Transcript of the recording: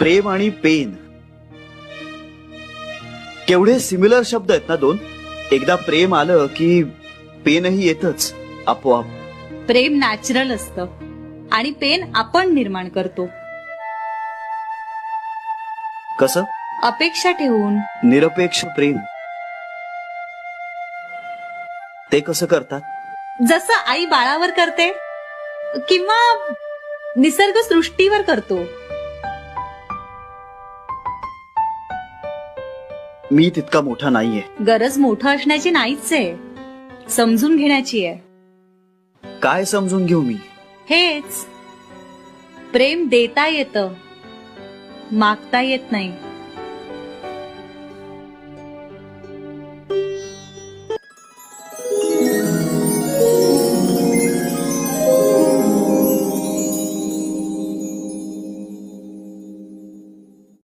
प्रेम आणि पेन केवढे सिमिलर शब्द आहेत ना दोन. एकदा प्रेम आलं की पेनही येतच आपोआप. प्रेम नॅचरल असतं आणि पेन आपण निर्माण करतो. कसं? अपेक्षा ठेवून. निरपेक्ष प्रेम ते कसं करतात? जसं आई बाळावर करते किंवा निसर्ग सृष्टीवर करतो. मी तितका मोठा नाहीये. गरज मोठं असण्याची नाहीच आहे, समजून घेण्याची आहे. काय समजून घेऊ मी? हेच प्रेम देता येतं, मागता येत नाही.